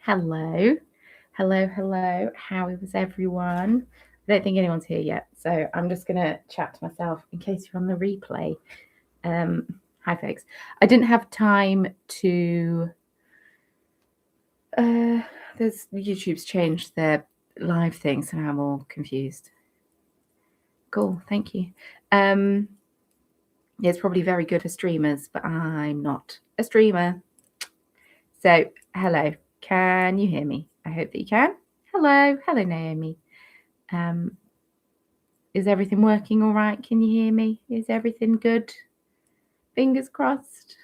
Hello. Hello. How is everyone? I don't think anyone's here yet, so I'm just going to chat to myself in case you're on the replay. Hi, folks. I didn't have time to... YouTube's changed their live thing, so now I'm all confused. Cool, thank you. It's probably very good for streamers, but I'm not a streamer. So, hello. Can you hear me? I hope that you can. Hello, Naomi. Is everything working all right? Can you hear me? Is everything good? Fingers crossed.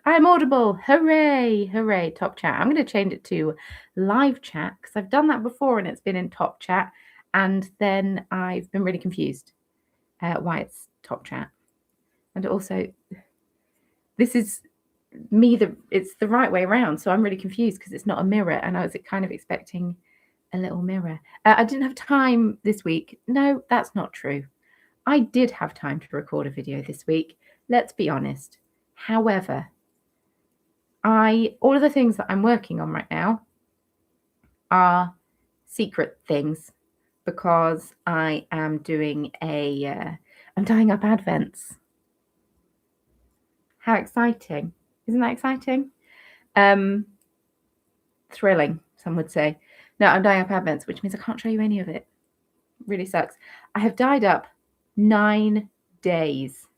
I'm audible. Hooray. Top chat. I'm going to change it to live chat because I've done that before and it's been in top chat. And then I've been really confused why it's top chat. And also, this is me, it's the right way around. So I'm really confused because it's not a mirror. And I was kind of expecting a little mirror. I didn't have time this week. No, that's not true. I did have time to record a video this week. Let's be honest. However, all of the things that I'm working on right now are secret things because I am doing I'm tying up Advents. How exciting. Isn't that exciting? Thrilling, some would say. No, I'm dying up Advents, which means I can't show you any of it. Really sucks. I have dyed up 9 days.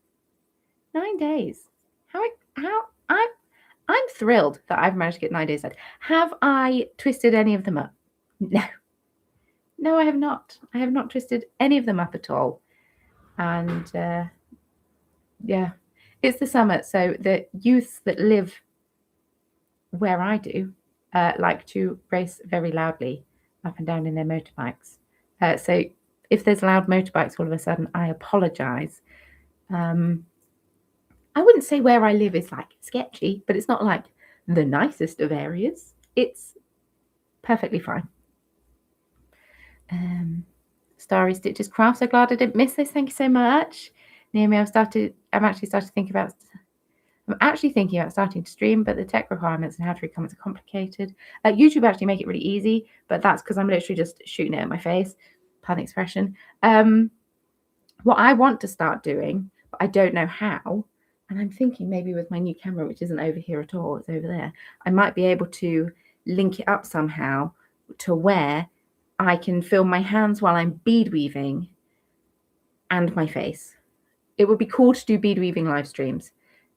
9 days. I'm thrilled that I've managed to get 9 days dyed. Have I twisted any of them up? No, I have not. I have not twisted any of them up at all. And yeah, it's the summer. So the youths that live where I do like to race very loudly up and down in their motorbikes. So if there's loud motorbikes all of a sudden, I apologise. I wouldn't say where I live is like sketchy, but it's not like the nicest of areas. It's perfectly fine. Starry Stitches Craft. So glad I didn't miss this. Thank you so much. Naomi, I'm actually thinking about starting to stream, but the tech requirements and how to read comments are complicated. YouTube actually make it really easy, but that's because I'm literally just shooting it at my face. Pardon the expression. What I want to start doing, but I don't know how, and I'm thinking maybe with my new camera, which isn't over here at all, it's over there, I might be able to link it up somehow to where I can film my hands while I'm bead weaving and my face. It would be cool to do bead weaving live streams,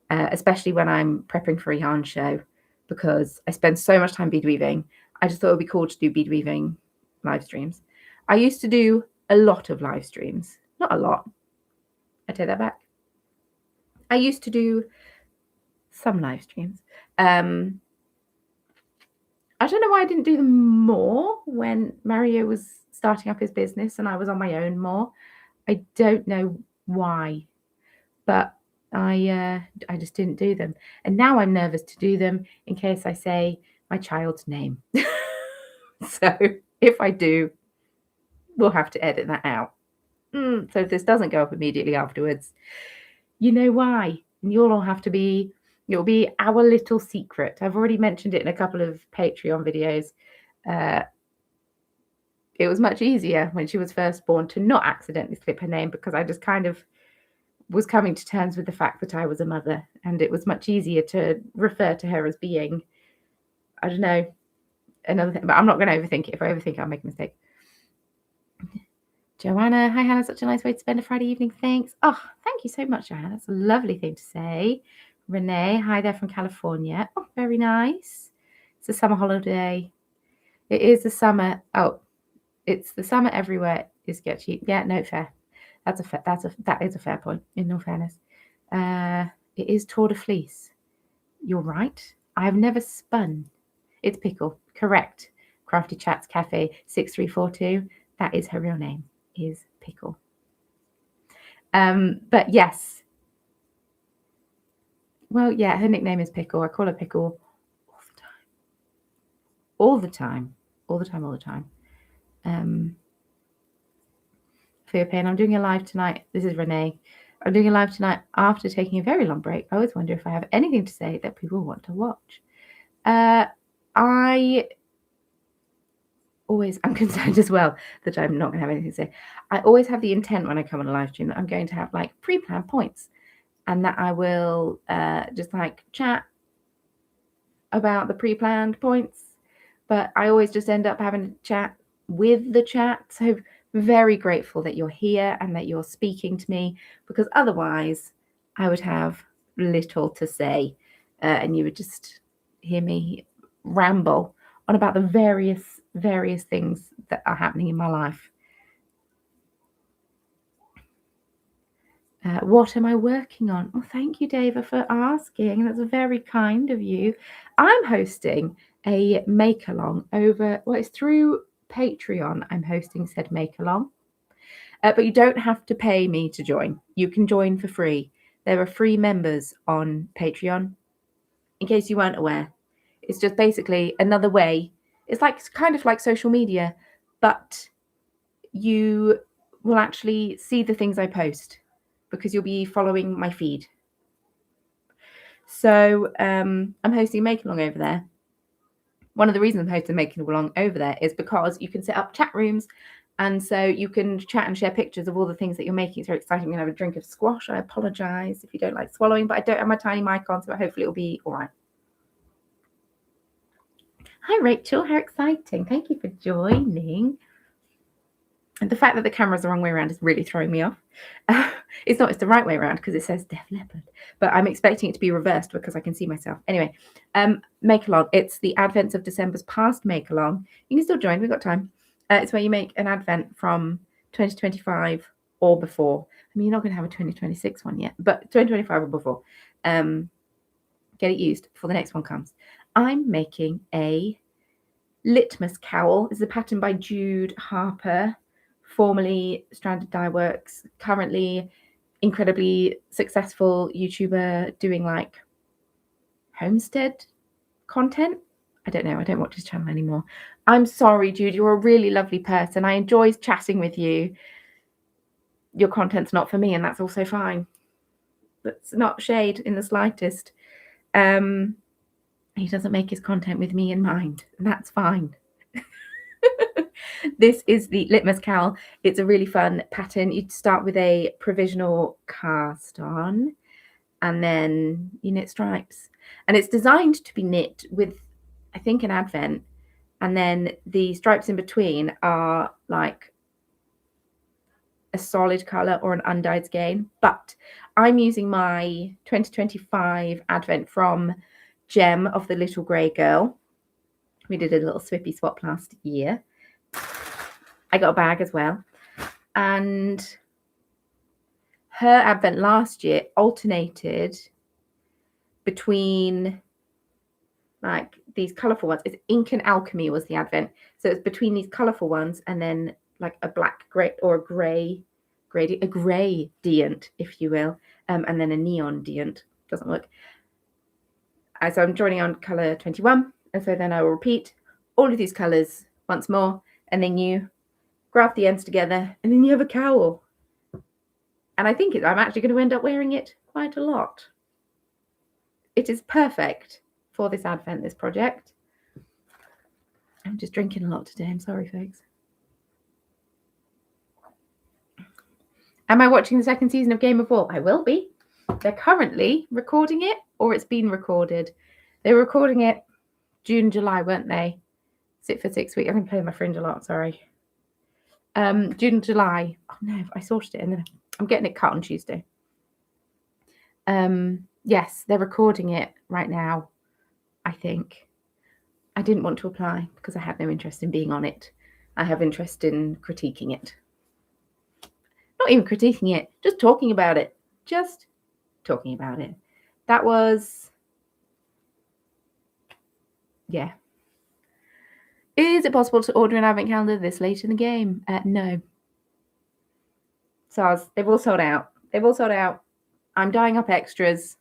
especially when I'm prepping for a yarn show, because I spend so much time bead weaving. I just thought it would be cool to do bead weaving live streams. I used to do a lot of live streams. Not a lot. I take that back. I used to do some live streams. I don't know why I didn't do them more when Mario was starting up his business and I was on my own more. I don't know why, but I just didn't do them. And now I'm nervous to do them in case I say my child's name. So if I do, we'll have to edit that out. So if this doesn't go up immediately afterwards, you know why. And it'll be our little secret. I've already mentioned it in a couple of Patreon videos. It was much easier when she was first born to not accidentally slip her name because I just kind of was coming to terms with the fact that I was a mother, and it was much easier to refer to her as being, I don't know, another thing. But I'm not going to overthink it. If I overthink it, I'll make a mistake. Joanna, hi Hannah, such a nice way to spend a Friday evening. Thanks. Oh, thank you so much, Joanna. That's a lovely thing to say. Renee, hi there from California. Oh, very nice. It's a summer holiday. It is the summer. Oh, it's the summer everywhere is sketchy. Yeah, no, fair. That is a fair point, in all fairness. It is Tour de Fleece. You're right. I have never spun. It's Pickle. Correct. Crafty Chats Cafe 6342. That is her real name, is Pickle. But yes. Well, yeah, her nickname is Pickle. I call her Pickle all the time. For your pain, I'm doing a live tonight. This is Renee. I'm doing a live tonight after taking a very long break. I always wonder if I have anything to say that people want to watch. I'm concerned as well that I'm not going to have anything to say. I always have the intent when I come on a live stream that I'm going to have like pre-planned points, and that I will just like chat about the pre-planned points, but I always just end up having a chat with the chat. So very grateful that you're here and that you're speaking to me, because otherwise I would have little to say, and you would just hear me ramble on about the various things that are happening in my life. What am I working on? Well, thank you, Dava, for asking. That's very kind of you. I'm hosting a make-along over, well, it's through Patreon. I'm hosting said make-along. But you don't have to pay me to join. You can join for free. There are free members on Patreon, in case you weren't aware. It's just basically another way. It's like kind of like social media, but you will actually see the things I post because you'll be following my feed. So I'm hosting Make Along over there. One of the reasons I'm hosting Make Along over there is because you can set up chat rooms, and so you can chat and share pictures of all the things that you're making. It's very exciting. I'm going to have a drink of squash. I apologize if you don't like swallowing, but I don't have my tiny mic on, so hopefully it'll be all right. Hi, Rachel. How exciting. Thank you for joining. And the fact that the camera's the wrong way around is really throwing me off. It's not, it's the right way around because it says Def Leppard, but I'm expecting it to be reversed because I can see myself. Anyway, Make Along. It's the Advents of December's past Make Along. You can still join, we've got time. It's where you make an Advent from 2025 or before. I mean, you're not going to have a 2026 one yet, but 2025 or before. Get it used before the next one comes. I'm making a litmus cowl. This is a pattern by Jude Harper, formerly Stranded Dye Works, currently incredibly successful YouTuber doing like homestead content. I don't know. I don't watch his channel anymore. I'm sorry, Jude. You're a really lovely person. I enjoy chatting with you. Your content's not for me, and that's also fine. That's not shade in the slightest. He doesn't make his content with me in mind, and that's fine. This is the litmus cowl. It's a really fun pattern. You'd start with a provisional cast on, and then you knit stripes. And it's designed to be knit with, I think, an advent. And then the stripes in between are like a solid colour or an undyed skein. But I'm using my 2025 advent from Gem of the Little Grey Girl. We did a little swippy swap last year. I got a bag as well. And her advent last year alternated between like these colourful ones. It's Ink and Alchemy was the advent. So it's between these colourful ones and then like a black grey or a grey gradient, if you will, and then a neon deant. Doesn't work. So I'm joining on colour 21, and so then I will repeat all of these colours once more, and then you graft the ends together, and then you have a cowl. And I think I'm actually going to end up wearing it quite a lot. It is perfect for this advent, this project. I'm just drinking a lot today. I'm sorry, folks. Am I watching the second season of Game of War? I will be. They're currently recording it, or it's been recorded. They were recording it June, July, weren't they? Sit for 6 weeks. I've been playing my fringe a lot, sorry. June, July. Oh no, I sorted it and then I'm getting it cut on Tuesday. Yes, they're recording it right now, I think. I didn't want to apply because I had no interest in being on it. I have interest in critiquing it. Not even critiquing it, just talking about it. Just talking about it. That was, yeah. Is it possible to order an advent calendar this late in the game? No. So they've all sold out. They've all sold out. I'm dyeing up extras.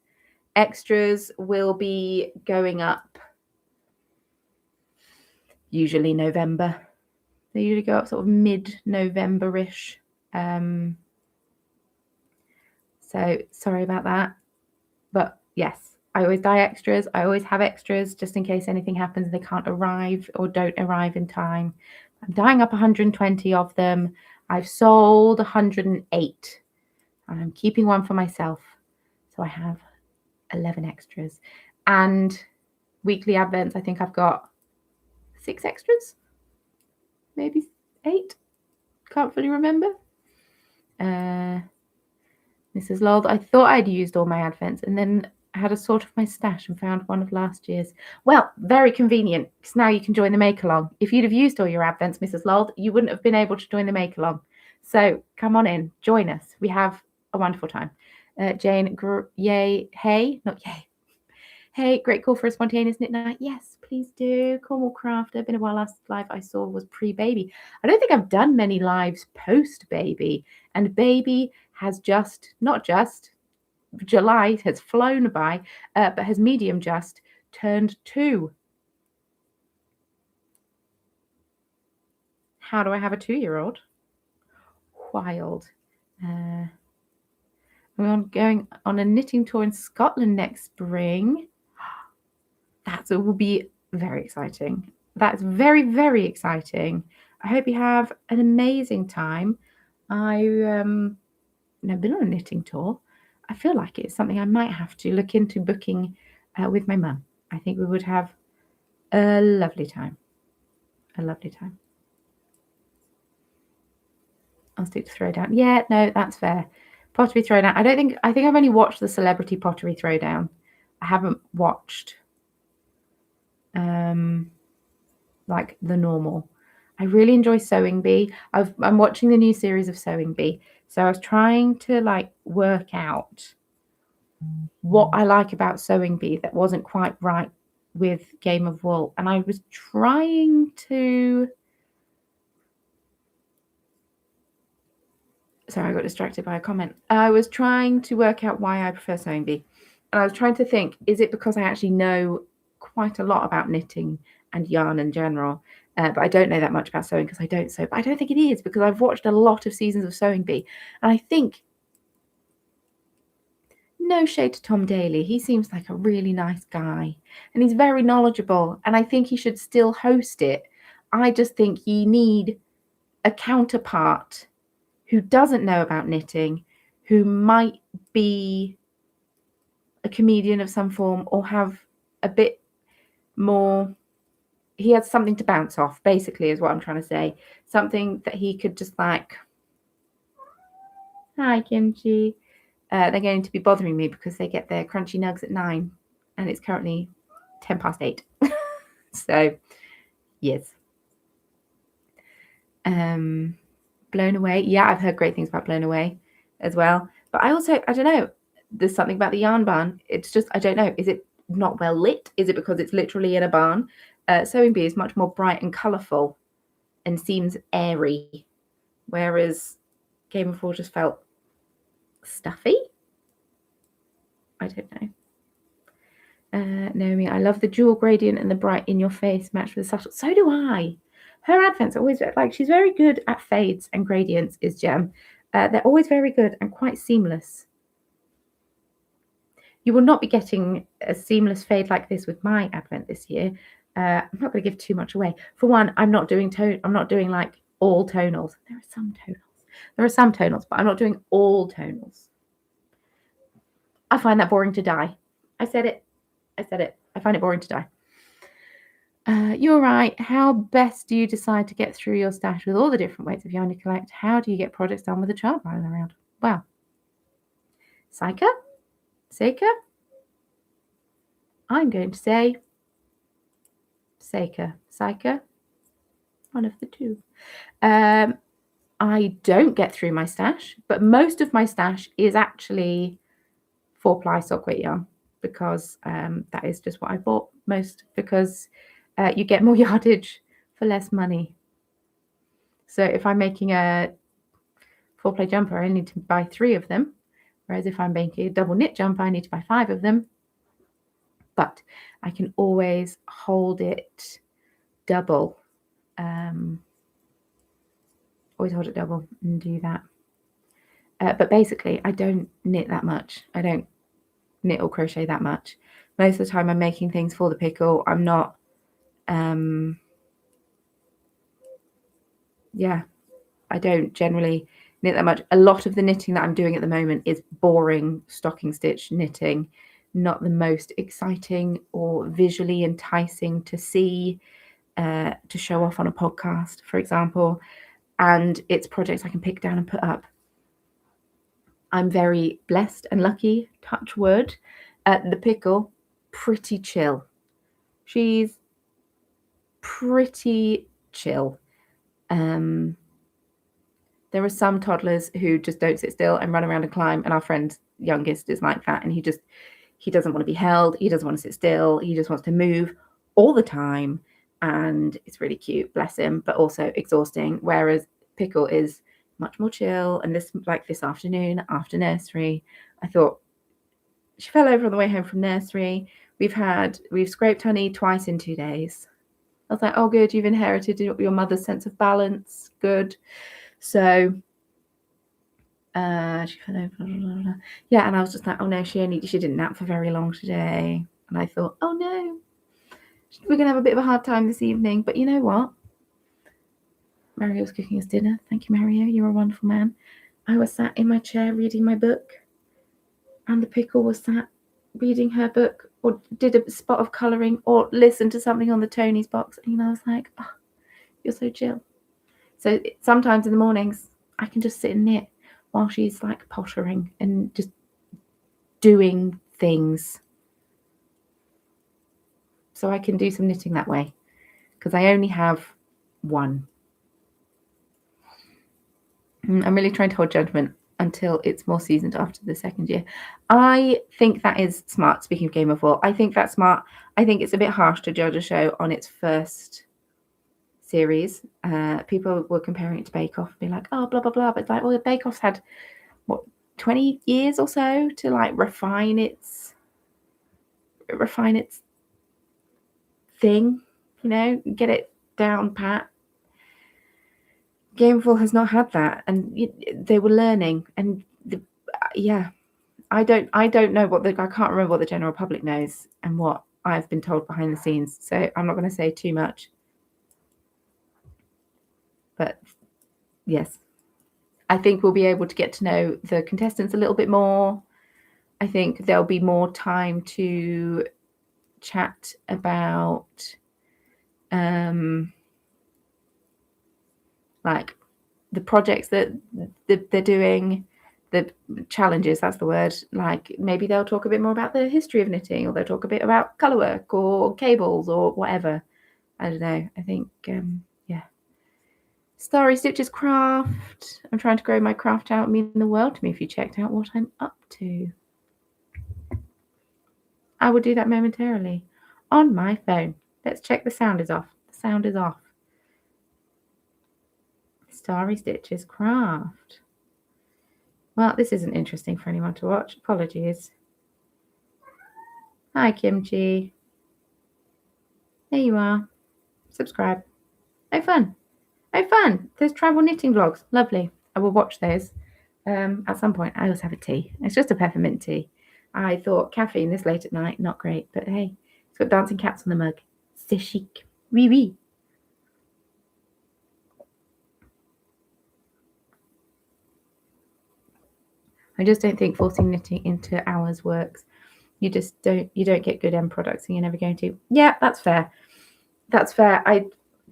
Extras will be going up usually November. They usually go up sort of mid-November-ish. So sorry about that. But yes, I always dye extras. I always have extras just in case anything happens and they can't arrive or don't arrive in time. I'm dyeing up 120 of them. I've sold 108 and I'm keeping one for myself. So I have 11 extras. And weekly advents, I think I've got 6 extras, maybe 8. Can't fully remember. Mrs. Lold, I thought I'd used all my advents and then I had a sort of my stash and found one of last year's. Well, very convenient because now you can join the make along. If you'd have used all your advents, Mrs. Lold, you wouldn't have been able to join the make along. So come on in, join us. We have a wonderful time. Jane, yay, hey, not yay. Hey, great call for a spontaneous knit night. Yes, please do. Cornwall Crafter. Been a while. Last live I saw was pre-baby. I don't think I've done many lives post-baby. And baby has not just, July has flown by, but has medium just turned 2. How do I have a 2-year-old? Wild. We're going on a knitting tour in Scotland next spring. That will be very exciting. That's very, very exciting. I hope you have an amazing time. I've never been on a knitting tour. I feel like it's something I might have to look into booking with my mum. I think we would have a lovely time. A lovely time. I'll stick to Throwdown. Yeah, no, that's fair. Pottery Throwdown. I think I've only watched the Celebrity Pottery Throwdown. I haven't watched like the normal. I really enjoy Sewing Bee. I'm watching the new series of Sewing Bee. So I was trying to like work out what I like about Sewing Bee that wasn't quite right with Game of Wool. And I was trying to... Sorry, I got distracted by a comment. I was trying to work out why I prefer Sewing Bee. And I was trying to think, is it because I actually know quite a lot about knitting and yarn in general? But I don't know that much about sewing because I don't sew. But I don't think it is because I've watched a lot of seasons of Sewing Bee. And I think, no shade to Tom Daly, he seems like a really nice guy. And he's very knowledgeable. And I think he should still host it. I just think you need a counterpart who doesn't know about knitting, who might be a comedian of some form or have a bit more... He has something to bounce off, basically, is what I'm trying to say. Something that he could just like... Hi, Kimchi. They're going to be bothering me because they get their crunchy nugs at 9 and it's currently 8:10. So, yes. Blown Away. Yeah, I've heard great things about Blown Away as well. But I don't know. There's something about the yarn barn. It's just, I don't know. Is it not well lit? Is it because it's literally in a barn? Sewing Bee is much more bright and colourful and seems airy, whereas Game of Wool just felt stuffy. I don't know. Naomi, I love the jewel gradient and the bright in your face match with the subtle. So do I. Her advents are always like, she's very good at fades and gradients, is Gem. They're always very good and quite seamless. You will not be getting a seamless fade like this with my advent this year. I'm not going to give too much away. For one, I'm not doing like all tonals. There are some tonals, but I'm not doing all tonals. I find that boring to die. I said it. I find it boring to die. You're right. How best do you decide to get through your stash with all the different weights of yarn you collect? How do you get projects done with a child running around? Well, Seika? I'm going to say Seika. One of the two. I don't get through my stash, but most of my stash is actually 4-ply sock weight yarn because that is just what I bought most because you get more yardage for less money. So if I'm making a 4-ply jumper, I need to buy 3 of them. Whereas if I'm making a double knit jumper, I need to buy 5 of them. But I can always hold it double. Always hold it double and do that. But basically, I don't knit that much. I don't knit or crochet that much. Most of the time I'm making things for the pickle. I'm not, I don't generally knit that much. A lot of the knitting that I'm doing at the moment is boring stocking stitch knitting, not the most exciting or visually enticing to see, to show off on a podcast, for example. And it's projects I can pick down and put up. I'm very blessed and lucky, touch wood. The pickle, pretty chill. She's pretty chill. There are some toddlers who just don't sit still and run around and climb, and our friend's youngest is like that, and he doesn't want to be held, he doesn't want to sit still, he just wants to move all the time, and it's really cute, bless him, but also exhausting. Whereas Pickle is much more chill, and this afternoon after nursery, I thought, she fell over on the way home from nursery. We've scraped honey twice in 2 days. I was like, oh, good, you've inherited your mother's sense of balance. Good. So she fell over. Blah, blah, blah. Yeah, and I was just like, oh no, she didn't nap for very long today. And I thought, oh no, we're gonna have a bit of a hard time this evening. But you know what? Mario was cooking us dinner. Thank you, Mario. You're a wonderful man. I was sat in my chair reading my book, and the pickle was sat reading her book, or did a spot of colouring, or listened to something on the Tony's box. And I was like, oh, you're so chill. So sometimes in the mornings, I can just sit and knit while she's like pottering and just doing things. So I can do some knitting that way, because I only have one. I'm really trying to hold judgment until it's more seasoned after the second year. I think that is smart. Speaking of Game of War, I think that's smart. I think it's a bit harsh to judge a show on its first series. People were comparing it to Bake Off, be like, oh, blah blah blah, but it's like, well, Bake Off's had what, 20 years or so to like refine its thing, you know, get it down pat. Game of War has not had that, and they were learning, and I don't know I can't remember what the general public knows and what I've been told behind the scenes, so I'm not going to say too much. But yes, I think we'll be able to get to know the contestants a little bit more. I think there'll be more time to chat about like the projects that they're doing, the challenges, that's the word. Like maybe they'll talk a bit more about the history of knitting, or they'll talk a bit about colour work or cables or whatever. I don't know. I think Starry Stitches Craft. I'm trying to grow my craft out, mean the world to me if you checked out what I'm up to. I will do that momentarily on my phone. Let's check the sound is off. The sound is off. Starry Stitches Craft. Well, this isn't interesting for anyone to watch. Apologies. Hi, Kimchi. There you are. Subscribe. Oh, fun. Oh, fun. There's travel knitting vlogs. Lovely. I will watch those at some point. I always have a tea. It's just a peppermint tea. I thought caffeine this late at night, not great. But hey, it's got dancing cats on the mug. C'est chic. Oui, oui. I just don't think forcing knitting into hours works. You don't get good end products, and you're never going to. Yeah, that's fair. That's fair.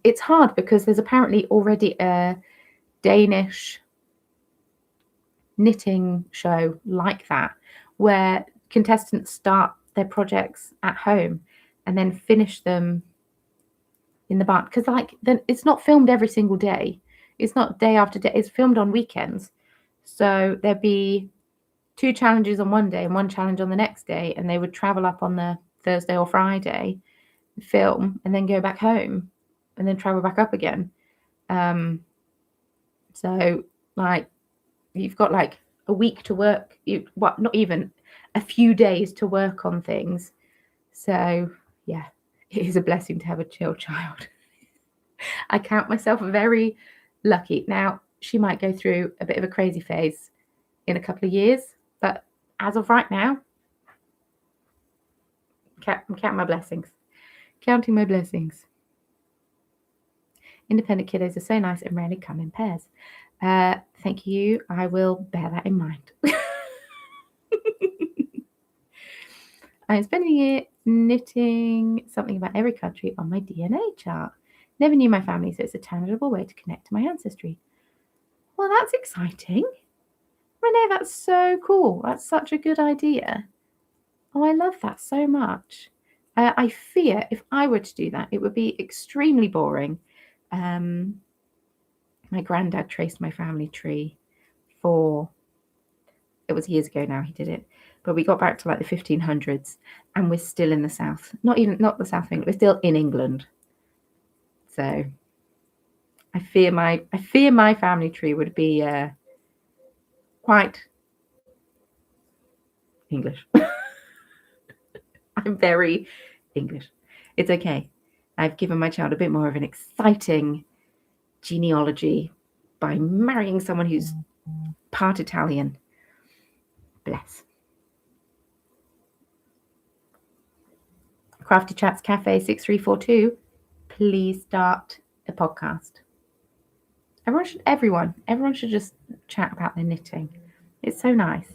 It's hard because there's apparently already a Danish knitting show like that, where contestants start their projects at home and then finish them in the barn. Because then it's not filmed every single day. It's not day after day. It's filmed on weekends. So there'd be 2 challenges on one day and 1 challenge on the next day, and they would travel up on the Thursday or Friday, film, and then go back home, and then travel back up again. So like you've got like a week to work. Not even a few days to work on things. So yeah, it is a blessing to have a chill child. I count myself very lucky. Now she might go through a bit of a crazy phase in a couple of years, but as of right now, I'm counting my blessings. Counting my blessings. Independent kiddos are so nice and rarely come in pairs. Thank you. I will bear that in mind. I'm spending a year knitting something about every country on my DNA chart. Never knew my family, so it's a tangible way to connect to my ancestry. Well, that's exciting. Renee, that's so cool. That's such a good idea. Oh, I love that so much. I fear if I were to do that, it would be extremely boring. My granddad traced my family tree it was years ago now he did it, but we got back to like the 1500s and we're still in the south. Not the south of England, we're still in England. So I fear my family tree would be quite English. I'm very English. It's okay. I've given my child a bit more of an exciting genealogy by marrying someone who's part Italian. Bless. Crafty Chats Cafe 6342, please start a podcast. Everyone should just chat about their knitting. It's so nice.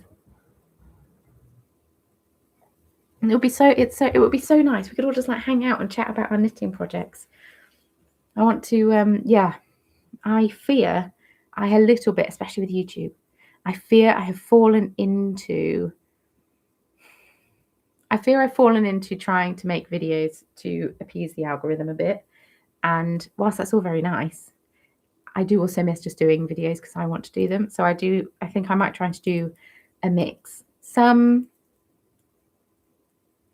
And it would be so nice. We could all just like hang out and chat about our knitting projects. I want to I fear I a little bit, especially with YouTube. I fear I've fallen into trying to make videos to appease the algorithm a bit. And whilst that's all very nice, I do also miss just doing videos because I want to do them. So I think I might try to do a mix. Some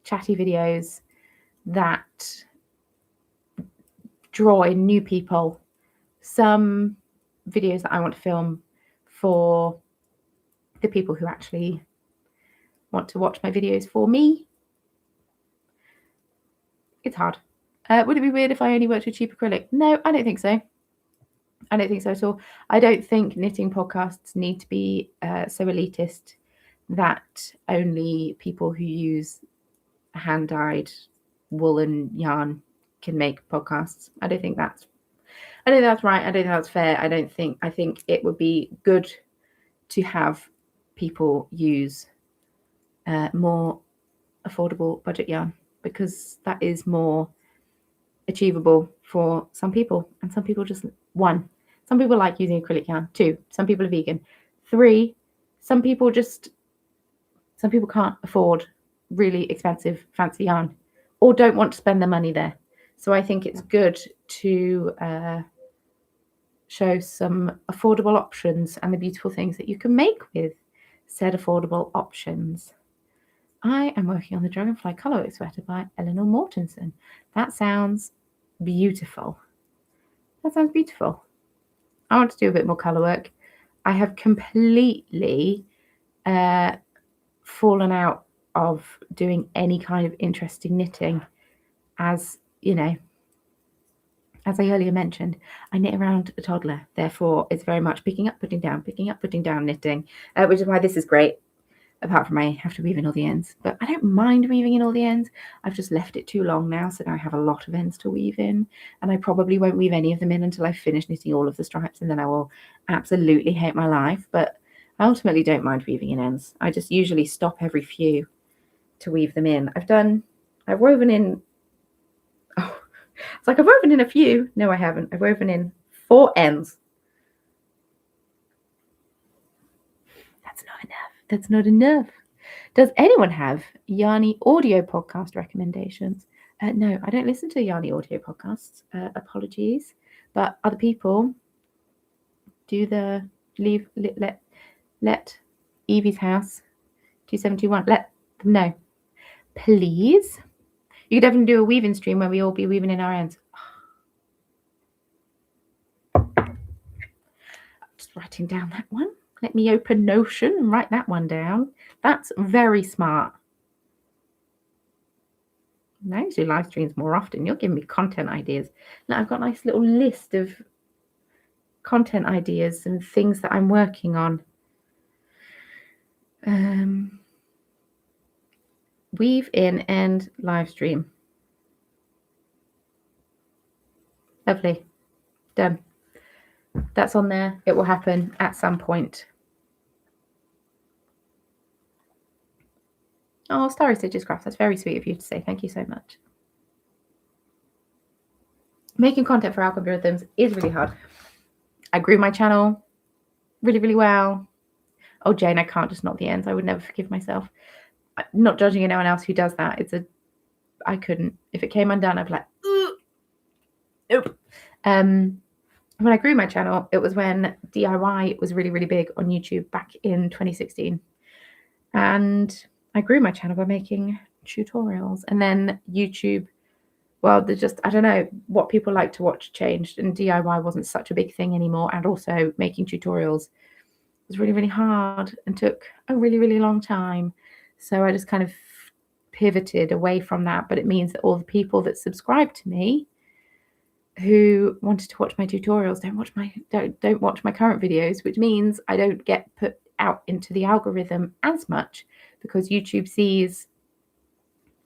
chatty videos that draw in new people. Some videos that I want to film for the people who actually want to watch my videos for me. It's hard. Would it be weird if I only worked with cheap acrylic? No, I don't think so. I don't think so at all. I don't think knitting podcasts need to be so elitist that only people who use hand-dyed woolen yarn can make podcasts. I don't think that's right. I don't think that's fair. I think it would be good to have people use more affordable budget yarn, because that is more achievable for some people. And some people some people like using acrylic yarn. 2, some people are vegan. 3, some people can't afford really expensive fancy yarn or don't want to spend their money there. So I think it's good to show some affordable options and the beautiful things that you can make with said affordable options. I am working on the Dragonfly Colourwork sweater by Eleanor Mortensen. That sounds beautiful. I want to do a bit more colourwork. I have completely fallen out of doing any kind of interesting knitting. As you know, as I earlier mentioned, I knit around a toddler. Therefore, it's very much picking up, putting down knitting, which is why this is great. Apart from I have to weave in all the ends, but I don't mind weaving in all the ends. I've just left it too long now, so now I have a lot of ends to weave in, and I probably won't weave any of them in until I finish knitting all of the stripes, and then I will absolutely hate my life. But I ultimately don't mind weaving in ends. I just usually stop every few to weave them in. I've woven in, it's like I've woven in a few. No, I haven't. I've woven in 4 ends. That's not enough. Does anyone have Yarny audio podcast recommendations? No, I don't listen to Yarny audio podcasts. Apologies. But other people do let Evie's house 271. Let them know. Please. You could definitely do a weaving stream where we all be weaving in our ends. Just writing down that one. Let me open Notion and write that one down. That's very smart. Now you do live streams more often. You're giving me content ideas. Now I've got a nice little list of content ideas and things that I'm working on. Weave in end live stream. Lovely. Done. That's on there. It will happen at some point. Oh, Starry Stitches Crafts. That's very sweet of you to say. Thank you so much. Making content for algorithms is really hard. I grew my channel really, really well. Oh, Jane, I can't just knock the ends. I would never forgive myself. Not judging anyone else who does that. I couldn't. If it came undone, I'd be like, nope. When I grew my channel, it was when DIY was really, really big on YouTube back in 2016. And I grew my channel by making tutorials. And then YouTube, well, I don't know, what people like to watch changed, and DIY wasn't such a big thing anymore. And also making tutorials was really, really hard and took a really, really long time. So I just kind of pivoted away from that. But it means that all the people that subscribe to me who wanted to watch my tutorials don't watch my current videos, which means I don't get put out into the algorithm as much, because YouTube sees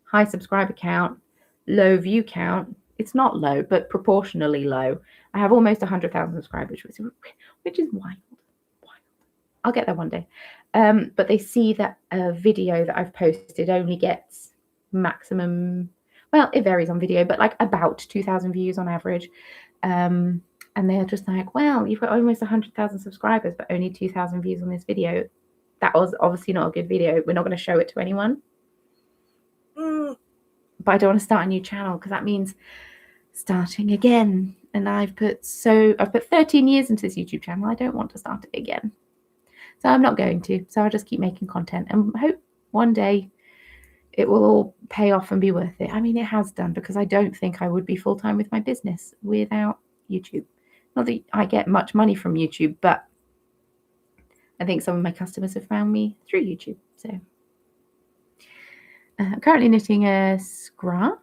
high subscriber count, low view count. It's not low, but proportionally low. I have almost 100,000 subscribers, which is wild. I'll get there one day. But they see that a video that I've posted only gets maximum, well, it varies on video, but like about 2,000 views on average. And they're just like, well, you've got almost 100,000 subscribers, but only 2,000 views on this video. That was obviously not a good video. We're not going to show it to anyone. But I don't want to start a new channel, because that means starting again. And I've put 13 years into this YouTube channel. I don't want to start it again. So I'm not going to. So I'll just keep making content and hope one day it will all pay off and be worth it. I mean, it has done, because I don't think I would be full-time with my business without YouTube. Not that I get much money from YouTube, but I think some of my customers have found me through YouTube. So I'm currently knitting a scrap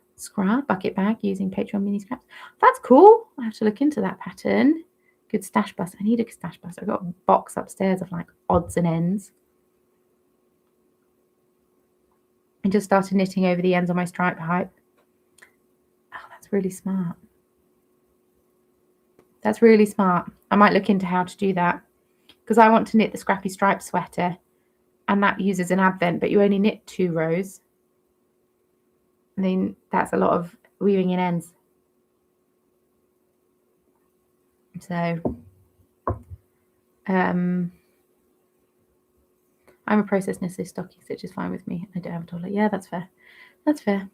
bucket bag using Patreon mini scraps. That's cool. I have to look into that pattern. Good stash bus. I need a stash bus. I've got a box upstairs of like odds and ends. I just started knitting over the ends on my stripe hype. Oh, that's really smart. That's really smart. I might look into how to do that, because I want to knit the Scrappy Stripe sweater, and that uses an advent, but you only knit 2 rows. I mean, that's a lot of weaving in ends. So I'm a process knit, so stocking stitch is fine with me. I don't have a toilet. Yeah, that's fair. That's fair.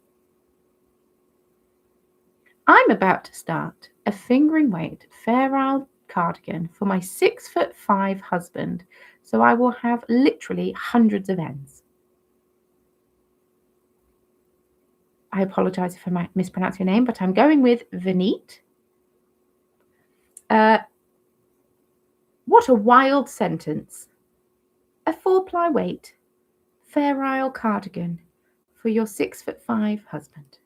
I'm about to start a fingering weight Fair Isle cardigan for my 6'5" husband, so I will have literally hundreds of ends. I apologize if I might mispronounce your name, but I'm going with Vineet. What a wild sentence. A 4-ply weight Fair Isle cardigan for your 6'5" husband.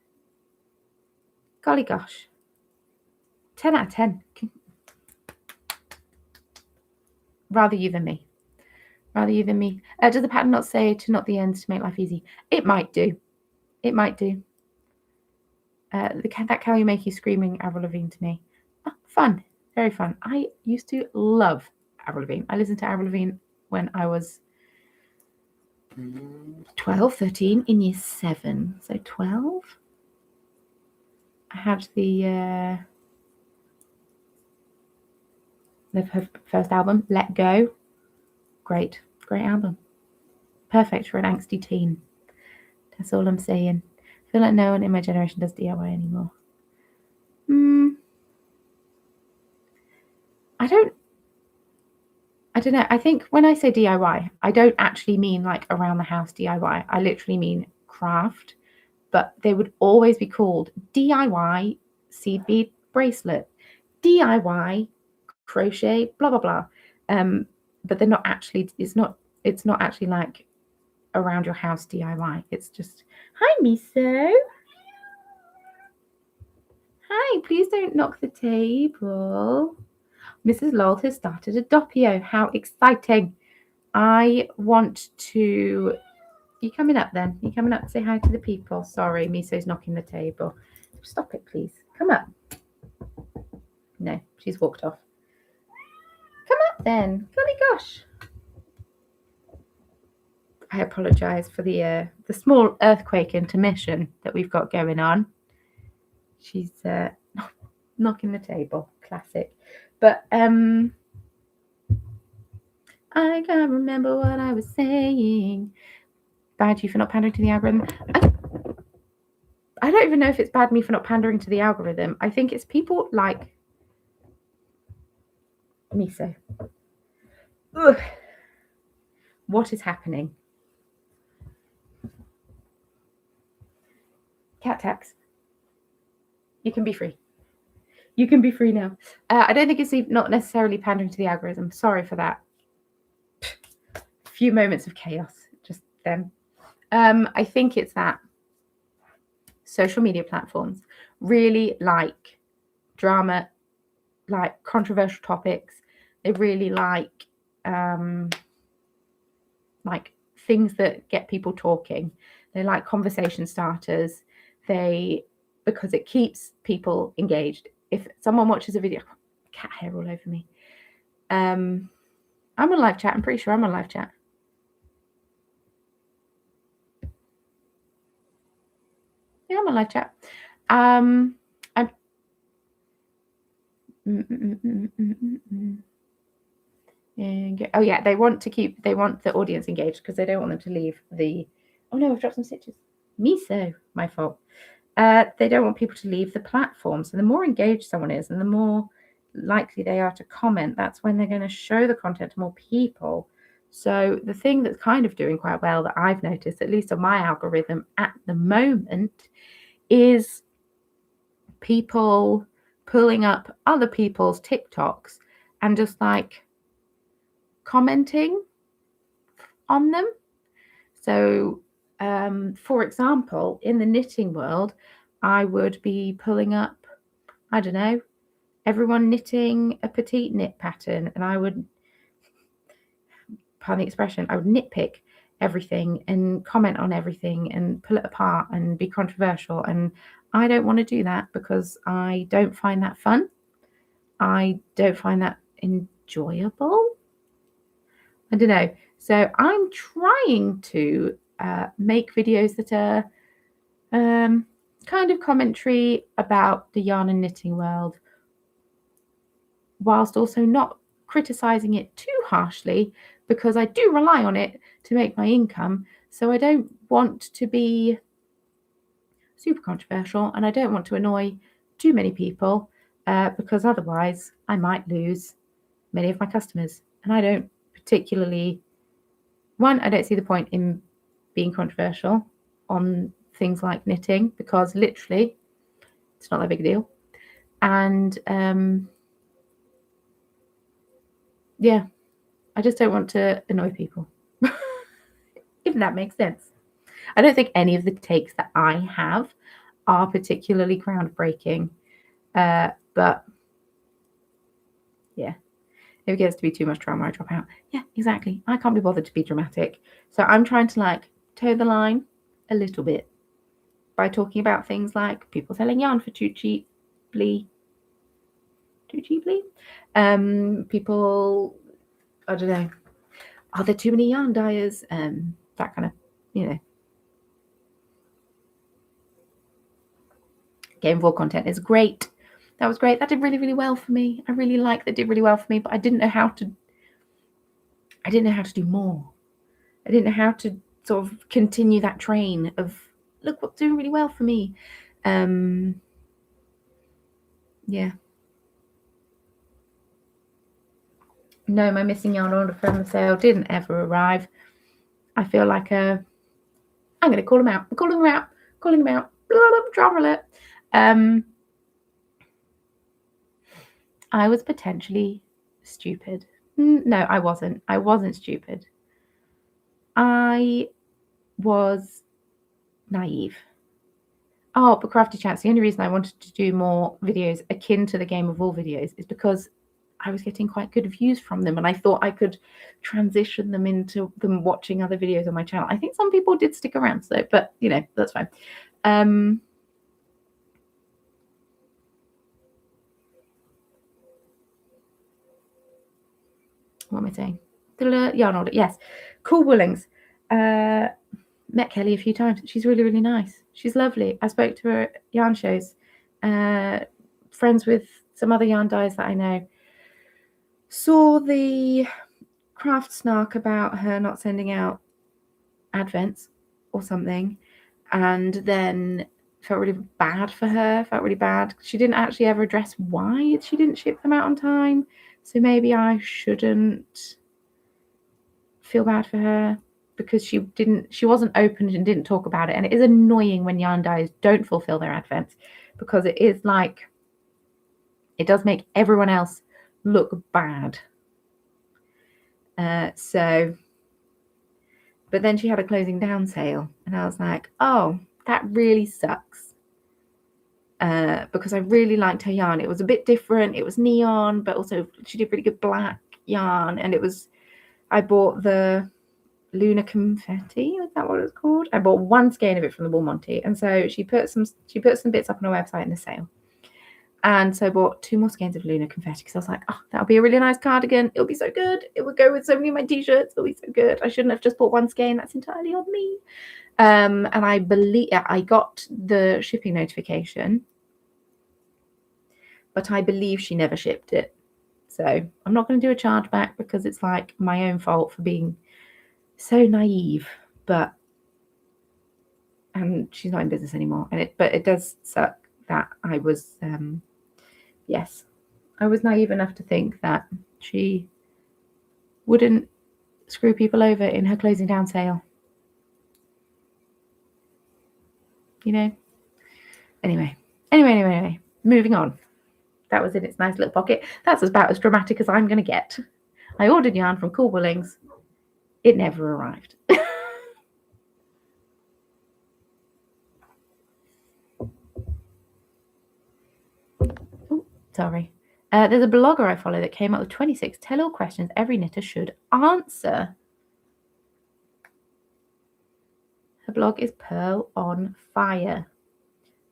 Golly gosh. 10 out of 10. Rather you than me. Rather you than me. Does the pattern not say to knot the ends to make life easy? It might do. It might do. That cow you make you screaming Avril Lavigne to me. Oh, fun. Very fun. I used to love Avril Lavigne. I listened to Avril Lavigne when I was 12, 13, in year 7. So 12. I had her first album, Let Go. Great album. Perfect for an angsty teen. That's all I'm saying. I feel like no one in my generation does DIY anymore. I don't know. I think when I say DIY, I don't actually mean like around the house DIY. I literally mean craft, but they would always be called DIY seed bead bracelet, DIY crochet, blah, blah, blah. But they're not actually, it's not actually like around your house DIY. It's just, hi, Miso. Hi, please don't knock the table. Mrs. Lowell has started a doppio. How exciting. I want to You coming up then? You coming up to say hi to the people? Sorry, Miso's knocking the table. Stop it, please. Come up. No, she's walked off. Come up then. Golly gosh. I apologise for the small earthquake intermission that we've got going on. She's knocking the table. Classic. But I can't remember what I was saying. Bad you for not pandering to the algorithm. I don't even know if it's bad me for not pandering to the algorithm. I think it's people like Miso. Ugh. What is happening? Cat tax. You can be free. You can be free now. I don't think it's not necessarily pandering to the algorithm. Sorry for that. A few moments of chaos just then. I think it's that social media platforms really like drama, like controversial topics. They really like things that get people talking. They like conversation starters. Because it keeps people engaged. If someone watches a video, cat hair all over me. I'm on live chat. I'm pretty sure I'm on live chat. Yeah, I'm on live chat. Oh yeah, they want the audience engaged because they don't want them to leave the. Oh no, I've dropped some stitches. Miso, my fault. They don't want people to leave the platform. So the more engaged someone is and the more likely they are to comment, that's when they're going to show the content to more people. So the thing that's kind of doing quite well that I've noticed, at least on my algorithm at the moment, is people pulling up other people's TikToks and just like commenting on them. So for example, in the knitting world, I would be pulling up, I don't know, everyone knitting a petite knit pattern, and I would, pardon the expression, I would nitpick everything and comment on everything and pull it apart and be controversial. And I don't want to do that because I don't find that fun. I don't find that enjoyable. I don't know. So I'm trying to make videos that are kind of commentary about the yarn and knitting world, whilst also not criticizing it too harshly, because I do rely on it to make my income. So I don't want to be super controversial, and I don't want to annoy too many people because otherwise I might lose many of my customers. And I don't particularly, I don't see the point in being controversial on things like knitting because literally it's not that big a deal. And yeah, I just don't want to annoy people, if that makes sense. I don't think any of the takes that I have are particularly groundbreaking, but yeah, if it gets to be too much drama, I drop out. Yeah, exactly. I can't be bothered to be dramatic. So I'm trying to like toe the line a little bit by talking about things like people selling yarn for too cheaply. People, I don't know, are there too many yarn dyers? That kind of, Game of War content is great. That was great. That did really, really well for me. I really like that did really well for me, but I didn't know how to do more. I didn't know how to sort of continue that train of look what's doing really well for me. Yeah. No, my missing yarn order from the sale didn't ever arrive. I feel like I'm going to call them out. I'm calling them out. Drama alert. I was potentially stupid. No, I wasn't. I wasn't stupid. I was naive. Oh, but Crafty Chats, the only reason I wanted to do more videos akin to the Game of Wool videos is because I was getting quite good views from them, and I thought I could transition them into them watching other videos on my channel. I think some people did stick around, so, but you know, that's fine. What am I saying? Yarn order, yes. Cool Woolings. Met Kelly a few times. She's really, really nice. She's lovely. I spoke to her at yarn shows. Friends with some other yarn dyes that I know. Saw the craft snark about her not sending out advents or something, and then felt really bad for her. Felt really bad. She didn't actually ever address why she didn't ship them out on time. So maybe I shouldn't feel bad for her, because she wasn't open and didn't talk about it. And it is annoying when yarn dyes don't fulfill their advents, because it is like, it does make everyone else look bad. But then she had a closing down sale, and I was like, oh, that really sucks. Because I really liked her yarn. It was a bit different. It was neon, but also she did really good black yarn. And I bought the Lunar Confetti, is that what it's called? I bought one skein of it from the Wool Monty, and so she put some bits up on her website in the sale. And so I bought 2 more skeins of Lunar Confetti, because I was like, oh, that'll be a really nice cardigan. It'll be so good. It would go with so many of my t-shirts. It'll be so good. I shouldn't have just bought one skein. That's entirely on me. And I believe I got the shipping notification, but I believe she never shipped it. So I'm not going to do a chargeback, because it's like my own fault for being so naive. And she's not in business anymore. But it does suck that I was, yes, I was naive enough to think that she wouldn't screw people over in her closing down sale. You know? Anyway, moving on. That was in its nice little pocket. That's about as dramatic as I'm going to get. I ordered yarn from Cool Woolings. It never arrived. Oh, sorry. There's a blogger I follow that came up with 26 tell-all questions every knitter should answer. Her blog is Pearl on Fire.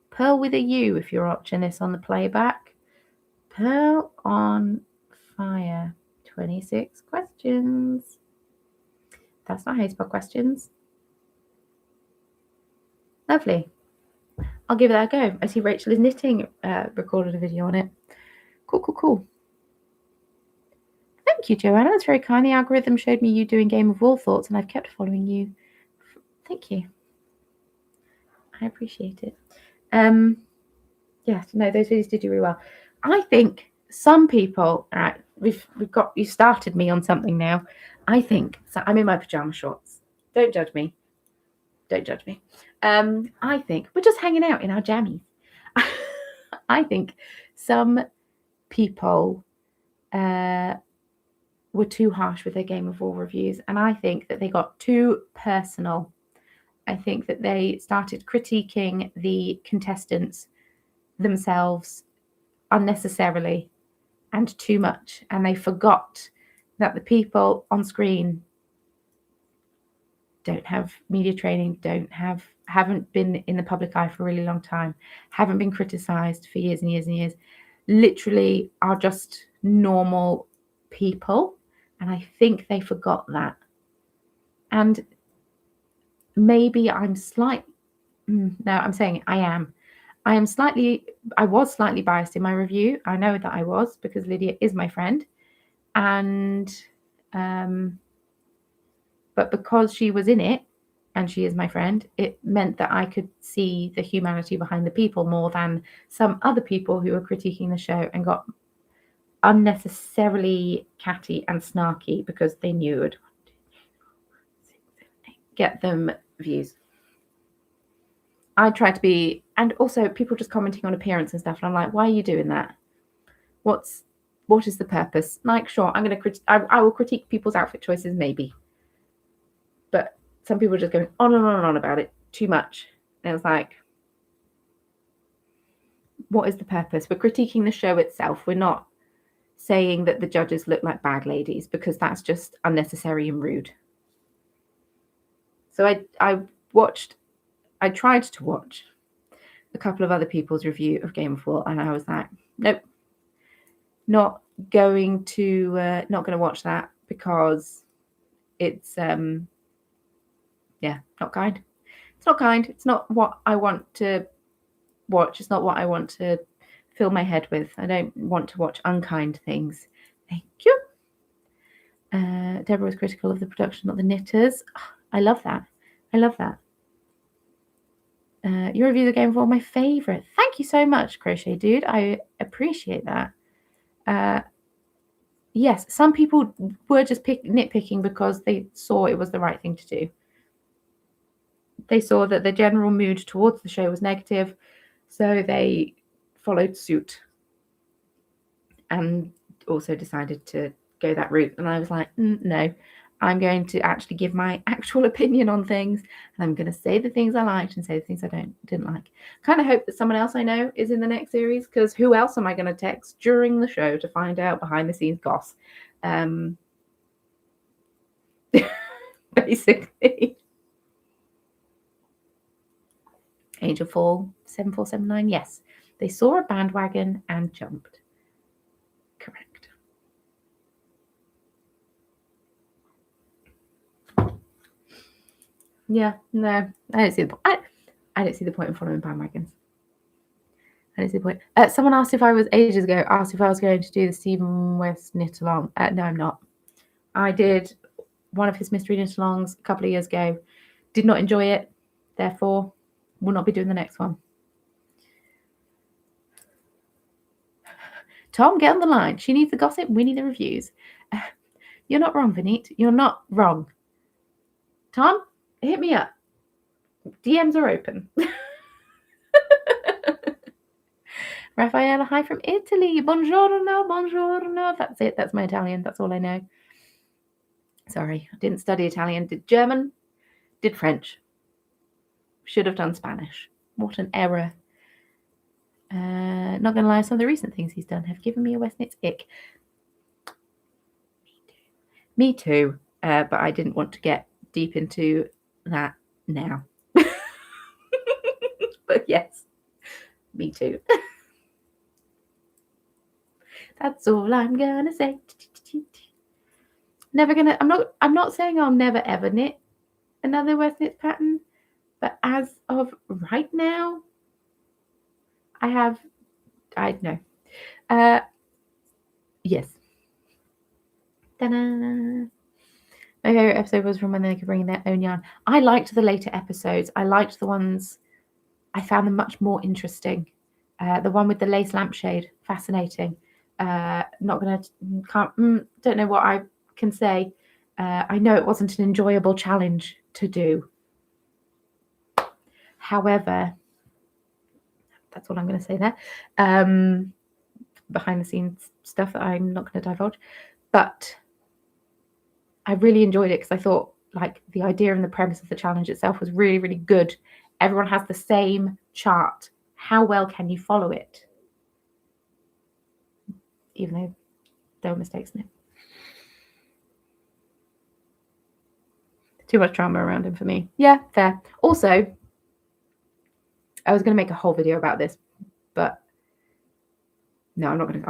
Pearl with a U if you're watching this on the playback. Pearl on Fire. 26 questions. That's not HateSpot questions. Lovely. I'll give that a go. I see Rachel is knitting, recorded a video on it. Cool. Thank you, Joanna. That's very kind. The algorithm showed me you doing Game of Wool thoughts, and I've kept following you. Thank you. I appreciate it. Yes, no, those videos did do really well. I think some people, all right, you started me on something now. I think, so I'm in my pajama shorts. Don't judge me. I think we're just hanging out in our jammies. I think some people were too harsh with their Game of Wool reviews, and I think that they got too personal. I think that they started critiquing the contestants themselves unnecessarily and too much, and they forgot that the people on screen don't have media training, haven't been in the public eye for a really long time, haven't been criticized for years and years and years, literally are just normal people. And I think they forgot that. And maybe I was slightly biased in my review. I know that I was, because Lydia is my friend. And but because she was in it and she is my friend, it meant that I could see the humanity behind the people more than some other people who were critiquing the show and got unnecessarily catty and snarky because they knew it would get them views. I try to be, and also people just commenting on appearance and stuff, and I'm like, why are you doing that? What is the purpose? Like, sure, I will critique people's outfit choices, maybe, but some people are just going on and on and on about it too much. And it's like, what is the purpose? We're critiquing the show itself. We're not saying that the judges look like bag ladies, because that's just unnecessary and rude. So I tried to watch a couple of other people's review of Game of War, and I was like, nope, not going to watch that, because it's not kind. It's not kind. It's not what I want to watch. It's not what I want to fill my head with. I don't want to watch unkind things. Thank you. Deborah was critical of the production, not the knitters. I love that. I love that. Your reviews of Game of War, my favourite. Thank you so much, Crochet Dude. I appreciate that. Yes, some people were just nitpicking because they saw it was the right thing to do. They saw that the general mood towards the show was negative, so they followed suit and also decided to go that route. And I was like, no, I'm going to actually give my actual opinion on things, and I'm going to say the things I liked and say the things I didn't like. Kind of hope that someone else I know is in the next series, because who else am I going to text during the show to find out behind the scenes goss? Basically. Angel Fall 7479, yes. They saw a bandwagon and jumped. Correct. Yeah, no, I don't see the point. I don't see the point in following bandwagons. I don't see the point. Someone asked if I was ages ago, asked if I was going to do the Stephen West knit along. No, I'm not. I did one of his mystery knit alongs a couple of years ago. Did not enjoy it. Therefore, will not be doing the next one. Tom, get on the line. She needs the gossip. We need the reviews. You're not wrong, Vineet. You're not wrong. Tom, hit me up. DMs are open. Raffaella, hi from Italy. Buongiorno, buongiorno. That's it. That's my Italian. That's all I know. Sorry, I didn't study Italian. Did German. Did French. Should have done Spanish. What an error. Not going to lie, some of the recent things he's done have given me a West Knits ick. Me too. But I didn't want to get deep into that now. But yes, me too. That's all I'm gonna say. Never gonna. I'm not saying I'll never ever knit another West Knits pattern, but as of right now, I know. Yes. Ta-da. My favorite episode was from when they could bring in their own yarn. I liked the later episodes. I liked the ones. I found them much more interesting. The one with the lace lampshade, fascinating. Don't know what I can say. I know it wasn't an enjoyable challenge to do. However, that's what I'm going to say there. Behind the scenes stuff that I'm not going to divulge. But I really enjoyed it because I thought like the idea and the premise of the challenge itself was really, really good. Everyone has the same chart. How well can you follow it? Even though there were mistakes in it. Too much drama around him for me. Yeah, fair. Also, I was going to make a whole video about this, but no, I'm not going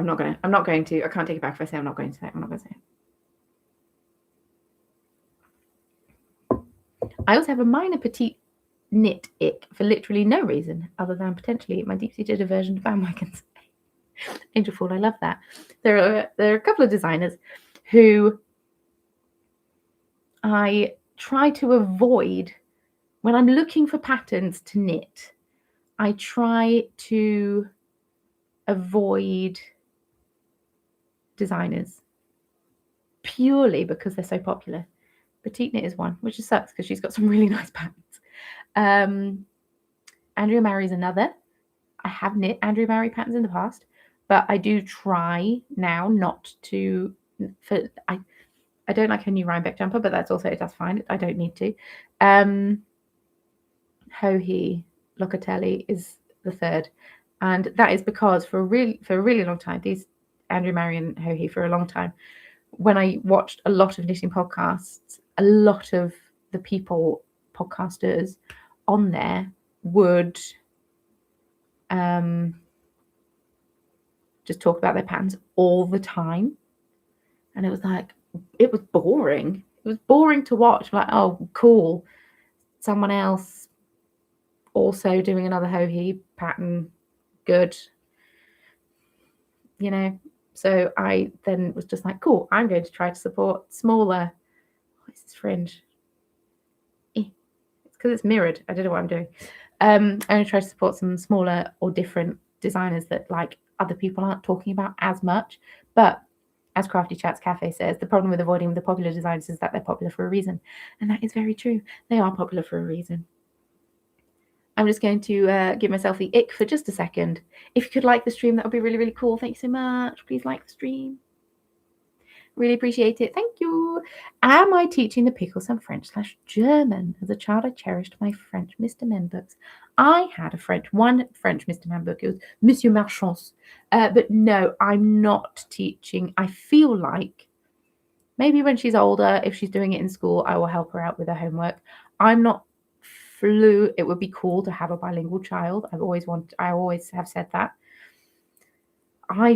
to. I can't take it back if I say I'm not going to say it. I'm not going to say it. I also have a minor petite knit ick for literally no reason other than potentially my deep-seated aversion to bandwagons. Angel Fall, I love that. There are a couple of designers who I try to avoid when I'm looking for patterns to knit. I try to avoid designers purely because they're so popular. Petite Knit is one, which just sucks because she's got some really nice patterns. Andrea Mary is another. I have knit Andrea Mary patterns in the past, but I do try now not to. I don't like her new Rhinebeck jumper, but that's fine. I don't need to. Hohi Locatelli is the third, and that is because for a really long time these Andrew Marion Hohe for a long time. When I watched a lot of knitting podcasts, a lot of the podcasters on there would just talk about their patterns all the time. And it was like, it was boring. It was boring to watch. Like, oh, cool. Someone else also doing another Hohe pattern. Good. You know, so I then was just like, cool, I'm going to try to support smaller. What is this fringe? It's because it's mirrored. I don't know what I'm doing. I'm going to try to support some smaller or different designers that like other people aren't talking about as much. But as Crafty Chats Cafe says, the problem with avoiding the popular designers is that they're popular for a reason. And that is very true. They are popular for a reason. I'm just going to give myself the ick for just a second. If you could like the stream, that would be really, really cool. Thank you so much. Please like the stream. Really appreciate it. Thank you. Am I teaching the pickle some French/German? As a child, I cherished my French Mr. Men books. I had one French Mr. Men book. It was Monsieur Marchand's. But no, I'm not teaching. I feel like maybe when she's older, if she's doing it in school, I will help her out with her homework. I'm not it would be cool to have a bilingual child. I always have said that. I